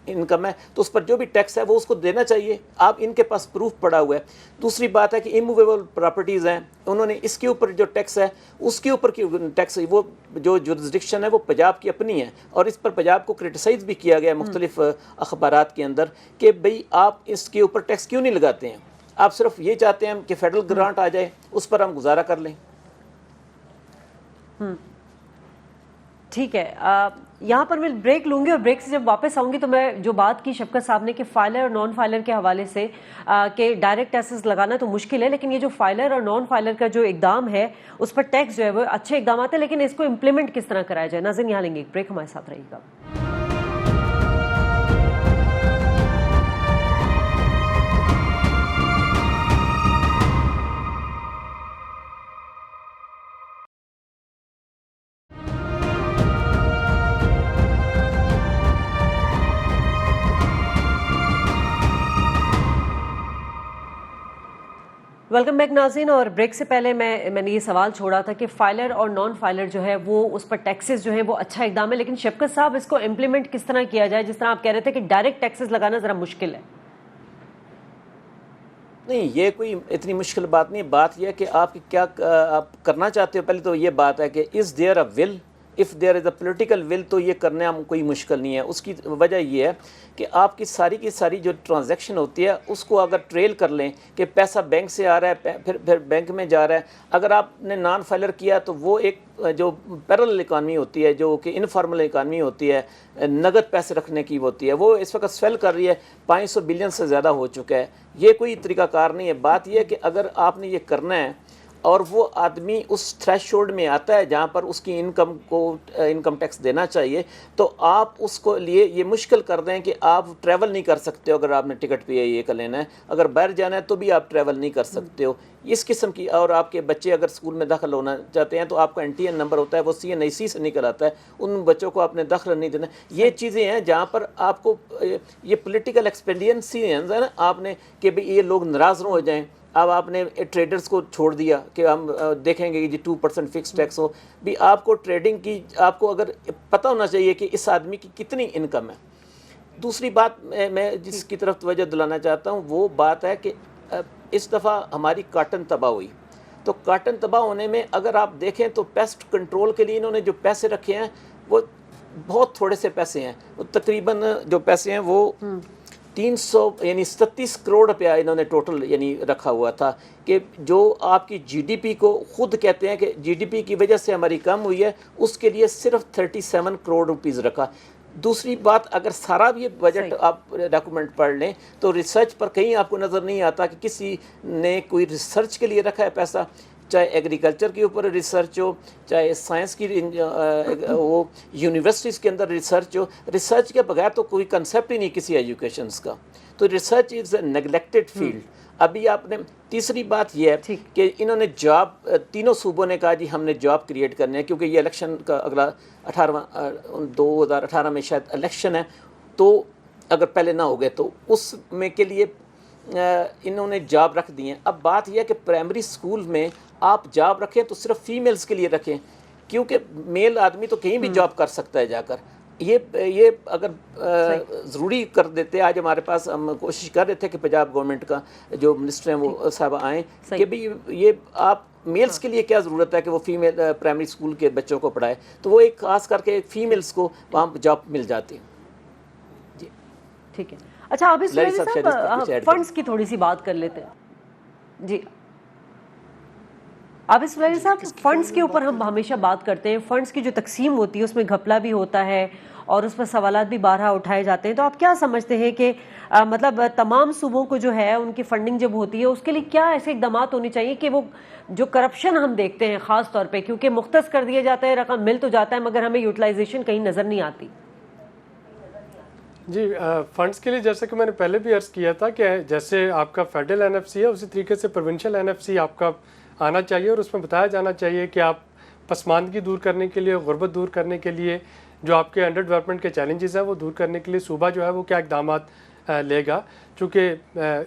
इनकम है, तो उस पर जो भी टैक्स है वो उसको देना चाहिए। आप इनके पास प्रूफ पड़ा हुआ है। दूसरी बात है कि इमूवेबल प्रॉपर्टीज़ हैं, उन्होंने इसके ऊपर जो टैक्स है उसके ऊपर की टैक्स, वो जो जुरिस्डिक्शन है वो पंजाब की अपनी है, और इस पर पंजाब को क्रिटिसाइज़ भी किया गया मुख्तलिफ अखबारात के अंदर कि भाई आप इसके ऊपर टैक्स क्यों नहीं लगाते हैं, आप सिर्फ ये चाहते हैं कि फेडरल ग्रांट आ जाए, उस पर हम गुजारा कर लें। ठीक है, यहाँ पर मैं ब्रेक लूंगी और ब्रेक से जब वापस आऊंगी तो मैं जो बात की शफकत साहब ने कि फाइलर और नॉन फाइलर के हवाले से कि डायरेक्ट टैक्सेस लगाना तो मुश्किल है, लेकिन ये जो फाइलर और नॉन फाइलर का जो इकदाम है उस पर टैक्स जो है वो अच्छे इकदाम आते हैं, लेकिन इसको इम्प्लीमेंट किस तरह कराया जाए। नाज़रीन, यहाँ लेंगे एक ब्रेक, हमारे साथ रहिएगा। वेलकम बैक नाज़रीन। और ब्रेक से पहले मैंने ये सवाल छोड़ा था कि फाइलर और नॉन फाइलर जो है वो उस पर टैक्सेस जो है वो अच्छा इकदाम है, लेकिन शफकत साहब इसको इम्प्लीमेंट किस तरह किया जाए? जिस तरह आप कह रहे थे कि डायरेक्ट टैक्सेस लगाना ज़रा मुश्किल है। नहीं, ये कोई इतनी मुश्किल बात नहीं है। बात यह है कि आप क्या आप करना चाहते हो। पहले तो ये बात है कि is there a will, if there is a political will, तो ये करना कोई मुश्किल नहीं है। उसकी वजह ये है कि आपकी सारी की सारी जो ट्रांजैक्शन होती है उसको अगर ट्रेल कर लें कि पैसा बैंक से आ रहा है फिर बैंक में जा रहा है। अगर आपने नॉन फाइलर किया तो वो एक जो पैरेलल इकानमी होती है, जो कि इनफॉर्मल इकानमी होती है, नगद पैसे रखने की होती है, वो इस वक्त स्वेल कर रही है, 500 बिलियन से ज़्यादा हो चुका है। ये कोई तरीक़ाकार नहीं है। बात यह है कि अगर आपने ये करना है और वो आदमी उस थ्रेशोल्ड में आता है जहाँ पर उसकी इनकम को इनकम टैक्स देना चाहिए, तो आप उसको लिए ये मुश्किल कर दें कि आप ट्रैवल नहीं कर सकते हो। अगर आपने टिकट PIA का लेना है, अगर बाहर जाना है तो भी आप ट्रैवल नहीं कर सकते हो। इस किस्म की, और आपके बच्चे अगर स्कूल में दाखिल होना चाहते हैं तो आपका NTN नंबर होता है, वो CNIC से निकल आता है, उन बच्चों को आपने दाखिल नहीं देना। ये चीज़ें हैं जहाँ पर आपको ये पोलिटिकल एक्सपेडियंसी है ना, आपने कि भाई ये लोग नाराज़ न हो जाएँ। अब आपने ट्रेडर्स को छोड़ दिया कि हम देखेंगे कि जी 2% फिक्स टैक्स हो। भी आपको ट्रेडिंग की, आपको अगर पता होना चाहिए कि इस आदमी की कितनी इनकम है। दूसरी बात मैं जिसकी तरफ तवज्जो दिलाना चाहता हूँ वो बात है कि इस दफ़ा हमारी काटन तबाह हुई, तो काटन तबाह होने में अगर आप देखें तो पेस्ट कंट्रोल के लिए इन्होंने जो पैसे रखे हैं वो बहुत थोड़े से पैसे हैं। वो तकरीबन जो पैसे हैं वो 300 यानी 37 करोड़ रुपया इन्होंने टोटल यानी रखा हुआ था कि जो आपकी GDP को खुद कहते हैं कि GDP की वजह से हमारी कम हुई है, उसके लिए सिर्फ 37 करोड़ रुपीज़ रखा। दूसरी बात, अगर सारा भी बजट आप डॉक्यूमेंट पढ़ लें तो रिसर्च पर कहीं आपको नज़र नहीं आता कि किसी ने कोई रिसर्च के लिए रखा है पैसा, चाहे एग्रीकल्चर के ऊपर रिसर्च हो, चाहे साइंस की वो यूनिवर्सिटीज़ के अंदर रिसर्च हो। रिसर्च के बगैर तो कोई कंसेप्ट ही नहीं किसी एजुकेशंस का, तो research is a neglected field. अभी आपने तीसरी बात यह है कि इन्होंने जॉब, तीनों सूबों ने कहा जी हमने जॉब क्रिएट करने हैं, क्योंकि ये इलेक्शन का अगला 2018 में शायद इलेक्शन है, तो अगर पहले ना हो गए तो उसमें के लिए इन्होंने जॉब रख दी हैं। अब बात यह है कि प्राइमरी स्कूल में आप जॉब रखें तो सिर्फ फीमेल्स के लिए रखें, क्योंकि मेल आदमी तो कहीं भी जॉब कर सकता है जाकर। ये अगर ज़रूरी कर देते, आज हमारे पास हम कोशिश कर रहे थे कि पंजाब गवर्नमेंट का जो मिनिस्टर हैं वो साहब आएँ कि भाई ये आप मेल्स के लिए क्या ज़रूरत है कि वो फीमेल प्राइमरी स्कूल के बच्चों को पढ़ाए, तो वो एक खास करके फीमेल्स को वहाँ जॉब मिल जाती है। जी ठीक है। अच्छा, अभी फंड्स की थोड़ी सी बात कर लेते हैं। जी आबिद सुलैनी साहब, फंड्स के ऊपर हम हमेशा बात करते हैं, फंड्स की जो तकसीम होती है उसमें घपला भी होता है और उस पर सवालात भी बारहा उठाए जाते हैं। तो आप क्या समझते हैं कि मतलब तमाम सूबों को जो है उनकी फंडिंग जब होती है उसके लिए क्या ऐसे इकदाम होने चाहिए कि वो जो करप्शन हम देखते हैं ख़ास तौर पे, क्योंकि मुख्तस कर दिया जाता है, रकम मिल तो जाता है मगर हमें यूटिलाइजेशन कहीं नज़र नहीं आती। जी, फंड्स के लिए जैसे कि मैंने पहले भी अर्ज़ किया था कि जैसे आपका फेडरल NFC है उसी तरीके से प्रोविंशियल NFC आपका आना चाहिए और उसमें बताया जाना चाहिए कि आप पसमानदगी दूर करने के लिए, गुर्बत दूर करने के लिए, जो आपके अंडर डेवलपमेंट के चैलेंजेस हैं वो दूर करने के लिए सूबा जो है वो क्या इकदाम लेगा। चूँकि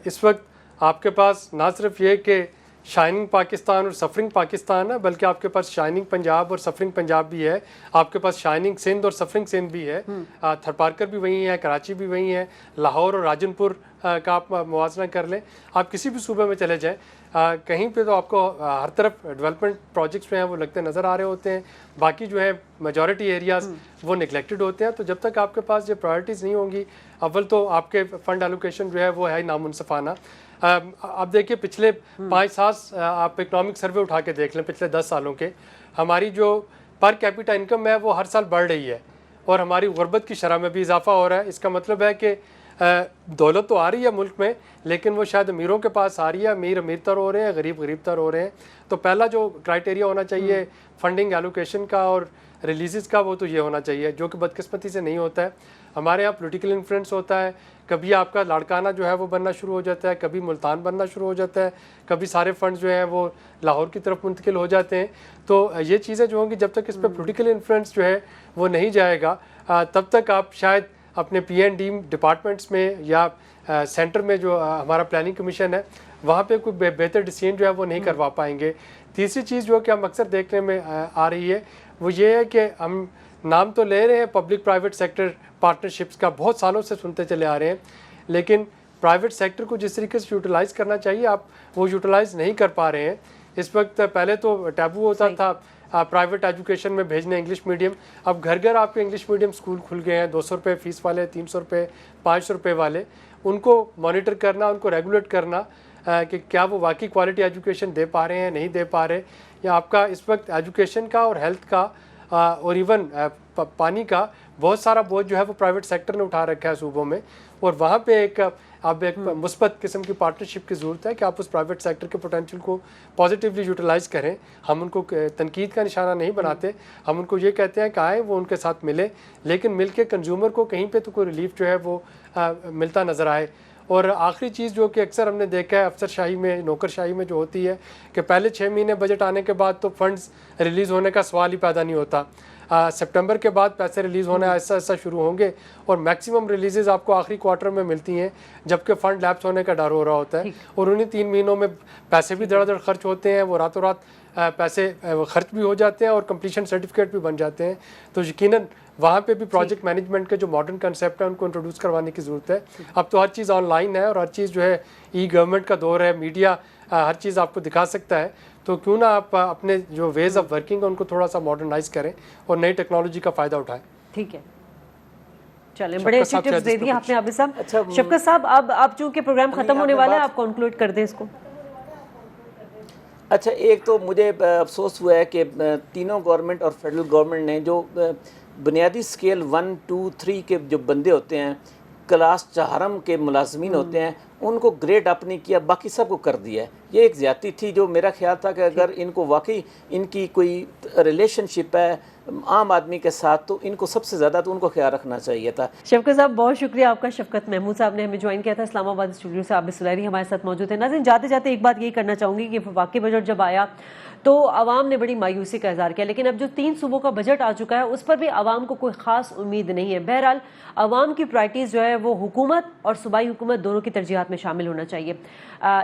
इस वक्त आपके पास ना सिर्फ ये कि शाइनिंग पाकिस्तान और सफरिंग पाकिस्तान है, बल्कि आपके पास शाइनिंग पंजाब और सफरिंग पंजाब भी है, आपके पास शाइनिंग सिंध और सफरिंग सिंध भी है, थरपारकर भी वहीं है, कराची भी वहीं है, लाहौर और राजनपुर का आप मुवाजना कर लें, आप किसी भी सूबे में चले जाएं, कहीं पे तो आपको हर तरफ डेवलपमेंट प्रोजेक्ट्स जो हैं वो लगते नज़र आ रहे होते हैं। बाकी जो है मेजॉरिटी एरियाज़ वो निगलेक्टेड होते हैं। तो जब तक आपके पास ये प्रायोरिटीज़ नहीं होंगी, अव्वल तो आपके फ़ंड एलोकेशन जो है वो है नामुनसफ़ाना। आप देखिए पिछले 5 साल आप इकनॉमिक सर्वे उठा के देख लें, पिछले 10 सालों के हमारी जो पर कैपिटा इनकम है वो हर साल बढ़ रही है और हमारी गुर्बत की शरह में भी इजाफा हो रहा है। इसका मतलब है कि दौलत तो आ रही है मुल्क में, लेकिन वो शायद अमीरों के पास आ रही है, अमीर अमीरतर हो रहे हैं, गरीब गरीबतर हो रहे हैं। तो पहला जो क्राइटेरिया होना चाहिए फंडिंग एलोकेशन का और रिलीज़ का, वो तो ये होना चाहिए, जो कि बदकिस्मती से नहीं होता है। हमारे यहाँ पॉलिटिकल इन्फ्लुएंस होता है, कभी आपका लाड़काना जो है वो बनना शुरू हो जाता है, कभी मुल्तान बनना शुरू हो जाता है, कभी सारे फंड्स जो हैं वो लाहौर की तरफ मुंतकिल हो जाते हैं। तो ये चीज़ें जो होंगी, जब तक इस पर पॉलिटिकल इन्फ्लुएंस जो है वो नहीं जाएगा, तब तक आप शायद अपने P&D डिपार्टमेंट्स में या सेंटर में जो हमारा प्लानिंग कमीशन है वहाँ पे कोई बेहतर डिसीजन जो है वो नहीं करवा पाएंगे। तीसरी चीज़ जो कि हम अक्सर देखने में आ रही है वो ये है कि हम नाम तो ले रहे हैं पब्लिक प्राइवेट सेक्टर पार्टनरशिप्स का, बहुत सालों से सुनते चले आ रहे हैं, लेकिन प्राइवेट सेक्टर को जिस तरीके से यूटिलाइज़ करना चाहिए आप वो यूटिलाइज़ नहीं कर पा रहे हैं। इस वक्त पहले तो टैबू होता था प्राइवेट एजुकेशन में भेजने इंग्लिश मीडियम, अब घर घर आपके इंग्लिश मीडियम स्कूल खुल गए हैं, 200 रुपये फ़ीस वाले, 300 रुपये, 500 रुपये वाले। उनको मॉनिटर करना, उनको रेगुलेट करना कि क्या वो वाकई क्वालिटी एजुकेशन दे पा रहे हैं, नहीं दे पा रहे, या आपका इस वक्त एजुकेशन का और हेल्थ का और इवन पानी का बहुत सारा बोझ जो है वो प्राइवेट सेक्टर ने उठा रखा है सूबों में। और वहाँ पे अब एक मुस्बत किस्म की पार्टनरशिप की ज़रूरत है कि आप उस प्राइवेट सेक्टर के पोटेंशियल को पॉजिटिवली यूटिलाइज़ करें। हम उनको तनकीद का निशाना नहीं बनाते, हम उनको ये कहते हैं कि आए वो उनके साथ मिले, लेकिन मिल के कंज्यूमर को कहीं पे तो कोई रिलीफ जो है वो मिलता नज़र आए। और आखिरी चीज़ जो कि अक्सर हमने देखा है अफसरशाही में, नौकरशाही में जो होती है कि पहले 6 महीने बजट आने के बाद तो फंड्स रिलीज़ होने का सवाल ही पैदा नहीं होता। सितंबर के बाद पैसे रिलीज़ होने ऐसा ऐसा शुरू होंगे और मैक्सिमम रिलीज़ आपको आखिरी क्वार्टर में मिलती हैं, जबकि फ़ंड लैप्स होने का डर हो रहा होता है। और उन्हीं 3 महीनों में पैसे भी धड़ाधड़ खर्च होते हैं, वो रातों रात पैसे खर्च भी हो जाते हैं और कंप्लीशन सर्टिफिकेट भी बन जाते हैं। तो यकीनन वहाँ पे भी प्रोजेक्ट मैनेजमेंट के जो मॉडर्न कंसेप्ट है उनको इंट्रोड्यूस करवाने की ज़रूरत है। अब तो हर चीज़ ऑनलाइन है और हर चीज़ जो है ई-गवर्नमेंट का दौर है, मीडिया हर चीज़ आपको दिखा सकता है। तो क्यों ना आप अपने जो वेज ऑफ वर्किंग है उनको थोड़ा सा मॉडर्नाइज करें और नई टेक्नोलॉजी का फ़ायदा उठाएं। ठीक है, चलें, बड़े अच्छे टिप्स दे दिए आपने आबिद साहब। अच्छा शफकत साहब, अब चूँकि प्रोग्राम ख़त्म होने वाला है, आप कंक्लूड कर दें इसको। अच्छा, एक तो मुझे अफसोस हुआ है कि तीनों गवर्नमेंट और फेडरल गवर्नमेंट ने जो बुनियादी स्केल 1, 2, 3 के जो बंदे होते हैं, क्लास 4 के मुलाजमीन होते हैं, उनको ग्रेड अप नहीं किया, बाकी सबको कर दिया है। ये एक ज़्यादती थी जो मेरा ख्याल था कि अगर इनको वाकई इनकी कोई रिलेशनशिप है आम आदमी के साथ तो इनको सबसे ज़्यादा तो उनको ख्याल रखना चाहिए था। शफकत साहब बहुत शुक्रिया आपका। शफकत महमूद साहब ने हमें ज्वाइन किया था इस्लामाबाद स्टूडियो से। आबिद सुलैरी हमारे साथ मौजूद है। नाज़रीन, जाते जाते एक बात यही करना चाहूँगी कि वफाकी बजट जब आया तो आवाम ने बड़ी मायूसी का इजहार किया, लेकिन अब जो 3 सूबों का बजट आ चुका है उस पर भी आवाम को कोई खास उम्मीद नहीं है। बहरहाल आवाम की प्रायोरिटीज़ जो है वो हुकूमत और सूबाई हुकूमत दोनों की तरजीहात में शामिल होना चाहिए।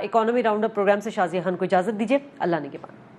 इकोनॉमी राउंड अप प्रोग्राम से शाजिया खान को इजाज़त दीजिए। अल्लाह ने के बाद।